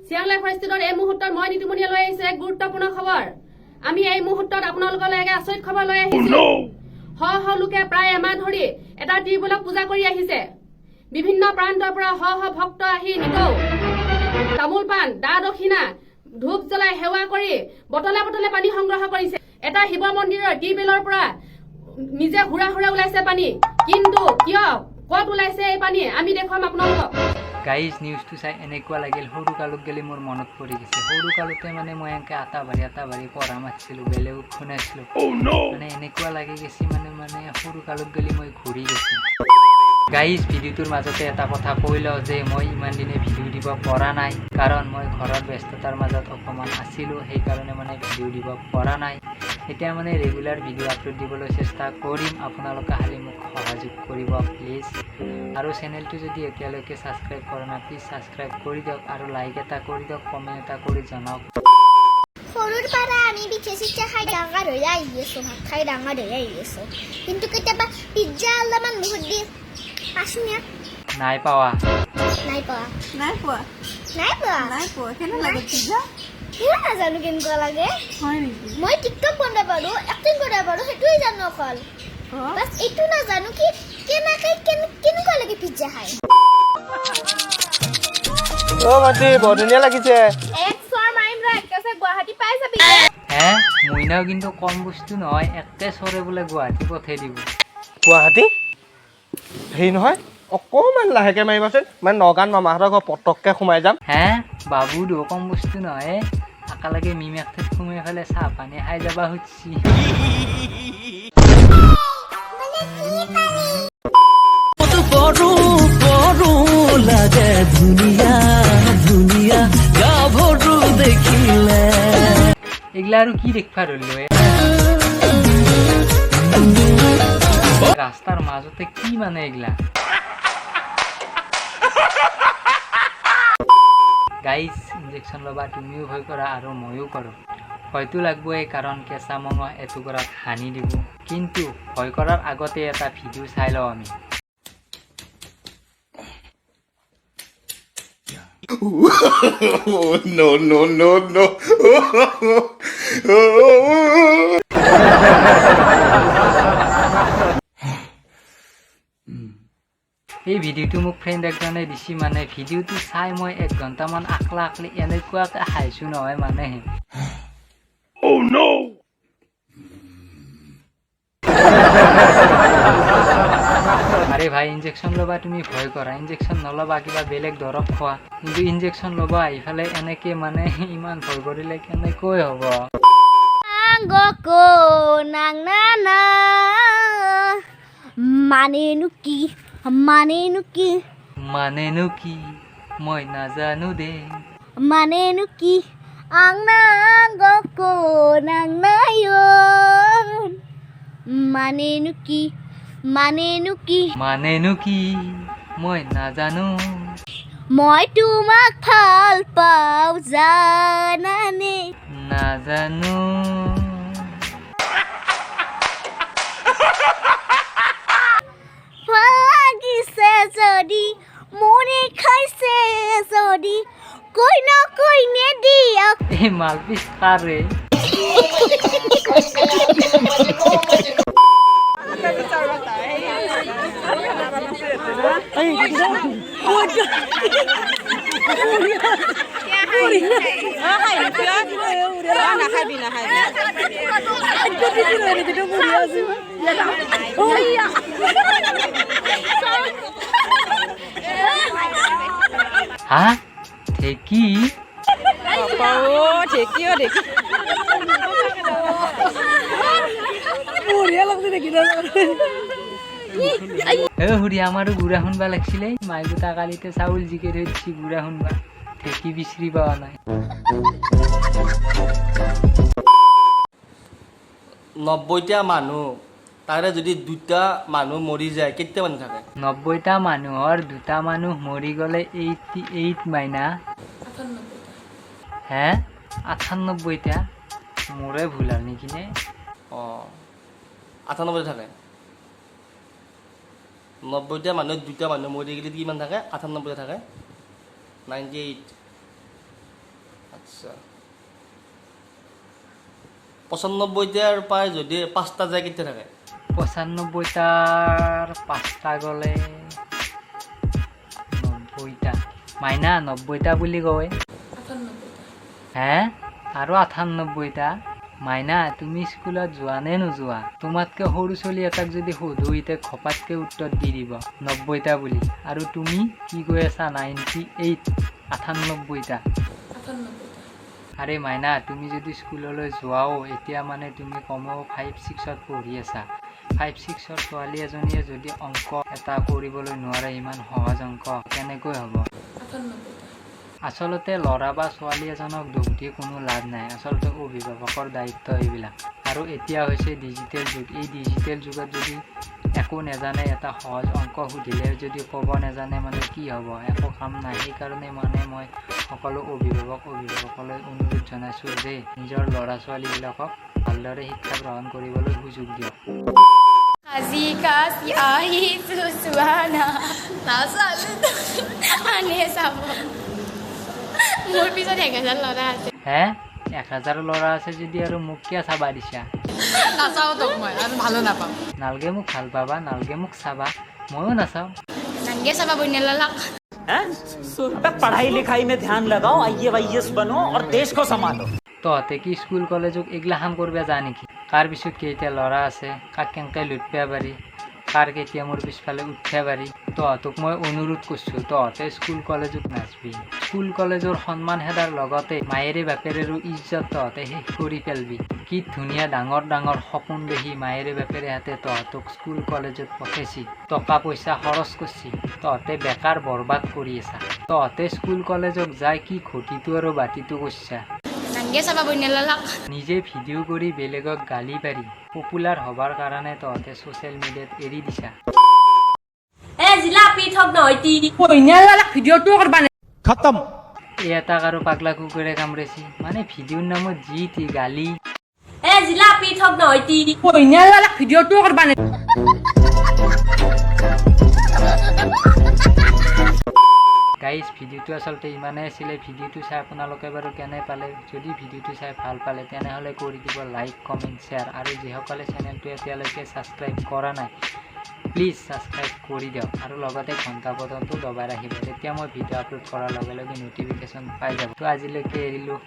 চিয়াংলাই ফৰেষ্টৰ এই মুহূৰ্তত মই নীতিমণিয়ে লৈ আহিছো এক গুৰুত্বপূৰ্ণ খবৰ। আমি এই মুহূৰ্তত আপোনালোকলৈ এক আচৰিত খবৰ লৈ আহিছো। শ লোকে প্ৰায় এমাহ ধৰি এটা ত্ৰিশূলক পূজা কৰি আহিছে। বিভিন্ন প্ৰান্তৰ পৰা শ ভক্ত আহি নিতৌ তামোল পাণ দা দক্ষিণা ধূপ জ্বলাই সেৱা কৰি বটলে বটলে পানী সংগ্ৰহ কৰিছে। এটা শিৱ মন্দিৰৰ টিউবেলৰ পৰা নিজে হুৰা ওলাইছে পানী, কিন্তু কিয় কত ওলাইছে এই পানী আমি দেখুৱাম আপোনালোকক। গাইজ নিউজটো চাই এনেকুৱা লাগিল সৰু কালত গেলি মোৰ মনত পৰি গৈছে। সৰু কালতে মানে মই এনেকৈ আটা বাঢ়ি পঢ়া মাতিছিলোঁ, বেলেগক শুনাইছিলোঁ। মানে এনেকুৱা লাগি গৈছে মানে সৰু কালত গেলি মই ঘূৰি গৈছোঁ। গাইজ ভিডিঅ'টোৰ মাজতে এটা কথা কৈ লওঁ যে মই ইমান দিনে ভিডিঅ' দিব পৰা নাই, কাৰণ মই ঘৰৰ ব্যস্ততাৰ মাজত অকণমান আছিলোঁ, সেইকাৰণে মানে ভিডিঅ' দিব পৰা নাই। এতিয়া মানে ৰেগুলাৰ ভিডিঅ' আপলোড দিবলৈ চেষ্টা কৰিম, আপোনালোকে খালি মোক সহযোগ কৰিব প্লিজ। আৰু চেনেলটো যদি এতিয়ালৈকে ছাবস্ক্ৰাইব কৰা নাই প্লিজ ছাবস্ক্ৰাইব কৰি দিয়ক আৰু লাইক এটা কৰি দিয়ক, কমেণ্ট এটা কৰি জনাওক। সৰুৰ পৰা আমি পিঠা খাই ডাঙৰ হৈ আহি আছোঁ, ভাত খাই ডাঙৰ হৈ আহি আছোঁ, কিন্তু কেতিয়াবা পিজ্জা অলপমান মুখত দি পাইছোঁ নে? নাই পোৱা কেনে লাগে পিজ্জা? কিয় নাজানো কেনেকুৱা লাগে। মই টিকটক বনাব পাৰোঁ, এক্টিং কৰিব পাৰোঁ, সেইটোৱে জানো অকল। বাছ এইটো নাজানো কি কেনেকুৱা লাগে পিজ্জা খাই। মাটি বৰ ধুনীয়া লাগিছে। গুৱাহাটী পাই যাবি। হে মইনাও কিন্তু কম বস্তু নহয়, একে চৰে বোলে গুৱাহাটী পঠাই দিব। গুৱাহাটী হেৰি নহয়, অকণমান লাহেকে মাৰিবাচোন, মানে নগাঁৱত মামাহঁতৰ ঘৰ পটককৈ সোমাই যাম। হে বাবু দো কম বস্তু নহয়, একেলগে মিমেকঠাইত সোমাই পেলাই চাহ পানী খাই যাবা খুজিছি। এগুলা আৰু কি দেখবা ধৰিলো ৰাস্তাৰ মাজতে কি মানে এগুলা। গাইজ ইনজেকশ্যন ল'বা, তুমিও ভয় কৰা আৰু ময়ো কৰোঁ। হয়তো লাগবই, কাৰণ কেঁচা মঙহ এটুকুৰাত সানি দিব, কিন্তু ভয় কৰাৰ আগতে এটা ভিডিঅ' চাই লওঁ আমি। No. এই ভিডিঅ'টো মোক ফ্ৰেণ্ড একজনে দিছি, মানে ভিডিঅ'টো চাই মই 1 ঘণ্টামান আকলি এনেকুৱাকৈ হাইছোঁ নহয় মানে। আৰে ভাই ইনজেকশ্যন ল'বা, তুমি ভয় কৰা, ইনজেকশ্যন নল'বা, কিবা বেলেগ দৰৱ খোৱা, কিন্তু ইনজেকশ্যন ল'বা ইফালে এনেকে মানে ইমান ভয় কৰিলে কেনেকৈ হ'ব। মানেনো কি মই নাজানো দে, মানেনো কি আং নাংগকো নাং নায়ন, মানেনো কি মই নাজানো, মই তোমাক ভাল পাওঁ জানানে, নাজানো। ভাল লাগিছে যদি মনে খাইছে যদি কৈ নকৈ দিয়ক। এই মালপিচ কাৰে হা ঠেকি হুৰি আমাৰো গুড়া শুনবা লাগিছিলে। মাই গোটা কালিতে চাউল জিকে ধৰিছি গুড়া শুনবা, ঠেকি বিচাৰি পোৱা নাই। 90টা মানুহ, তাৰে যদি 2টা মানুহ মৰি যায় কেইটা মানুহ থাকে? 90টা মানুহৰ 2টা মানুহ মৰি গ'লে 88 মাইনা। হে 98টা মোৰে ভুল আৰু নেকি নে? 98 থাকে। 90টা মানুহ 2টা মানুহ মৰি গ'লে কিমান থাকে? 98 থাকে, 98। আচ্ছা 95টাৰ পায় যদি 5টা যায় কেতিয়া থাকে 95টাৰ 5টা গ'লে 90টা মাইনা 90টা বুলি কয় হে আৰু 98টা মাইনা তুমি স্কুলত যোৱা নে নোযোৱা তোমাতকৈ সৰু ছোৱালী এটাক যদি সোধো ইতে খপাতকৈ উত্তৰ দি দিব 90টা বুলি আৰু তুমি কি কৈ আছা 98 98টা আৰে মাইনা তুমি যদি স্কুললৈ যোৱাও এতিয়া মানে তুমি কমেও 5-6ত পঢ়ি আছা 5-6ৰ ছোৱালী এজনীয়ে যদি অংক এটা কৰিবলৈ নোৱাৰে ইমান সহজ অংক কেনেকৈ হ'ব আচলতে ল'ৰা বা ছোৱালী এজনক দুখ দি কোনো লাভ নাই আচলতে অভিভাৱকৰ দায়িত্ব এইবিলাক আৰু এতিয়া হৈছে ডিজিটেল যুগ এই ডিজিটেল যুগত যদি একো নাজানে এটা সহজ অংক সুধিলে যদি ক'ব নাজানে মানে কি হ'ব একো কাম নাই সেইকাৰণে মানে মই সকলো অভিভাৱকলৈ অনুৰোধ জনাইছোঁ যে নিজৰ ল'ৰা ছোৱালীবিলাকক ভালদৰে শিক্ষা গ্ৰহণ কৰিবলৈ সুযোগ দিয়ক আজি কাছি আহিছো সুহানা নাচালো আনে চাব মোৰ পিছত 1000 ল'ৰা আছে হে 1000 ল'ৰা আছে যদি আৰু মোক কিয় চাবা দিছা নাচাও তোক মই আৰু ভালো নাপাম নালগে মোক ভাল পাবা নালগে মোক চাবা ময়ো নাচাওঁ নাংগে চাবা বইনেলালাক पढ़ाई लिखाई में ध्यान लगाओ IAS बनो और देश को संभालो তহঁতে কি স্কুল কলেজক এইগিলাখান কৰিব যা নেকি কাৰ পিছত কেইটা ল'ৰা আছে কাক কেনেকৈ লুটিব পাৰি কাৰ কেতিয়া মোৰ পিছফালে উঠিব পাৰি তহঁতক মই অনুৰোধ কৰিছোঁ তহঁতে স্কুল কলেজত নাচবি স্কুল কলেজৰ সন্মান হেদাৰ লগতে মায়েৰে বাপেৰেৰো ইজ্জত তহঁতে শেষ কৰি পেলবি কি ধুনীয়া ডাঙৰ ডাঙৰ সপোন দেখি মায়েৰে বাপেৰে হাতে তহঁতক স্কুল কলেজত পঠাইছি টকা পইচা খৰচ কৰিছি তহঁতে বেকাৰ বৰবাদ কৰি আছা তহঁতে স্কুল কলেজত যাই কি ঘটিটো আৰু বাতিটো কৰিছা নাংগে চাবা বইনেলালাক নিজে ভিডিঅ' কৰি বেলেগক গালি পাৰি পপুলাৰ হবাৰ কাৰণে তহঁতে ছ'চিয়েল মিডিয়াত এৰি দিছা এ জিলাপি ঠক নহয়তি খতম এই এটাক আৰু পাগলা কুকুৰে কামুৰিছি মানে ভিডিঅ'ৰ নামত যি টি গালি এ জিলাপি ঠক নহয়তি গাইজ ভিডিঅ'টো আচলতে ইমানেই আছিলে ভিডিঅ'টো চাই আপোনালোকে বাৰু কেনে পালে যদি ভিডিঅ'টো চাই ভাল পালে তেনেহ'লে কৰি দিব লাইক কমেণ্ট শ্বেয়াৰ আৰু যিসকলে চেনেলটো এতিয়ালৈকে ছাবস্ক্ৰাইব কৰা নাই প্লিজ ছাবস্ক্ৰাইব কৰি দিয়ক আৰু লগতে ঘণ্টা বটনটো দবাই ৰাখিব তেতিয়া মই ভিডিঅ' আপলোড কৰাৰ লগে লগে ন'টিফিকেশ্যন পাই যাব তো আজিলৈকে এৰিলোঁ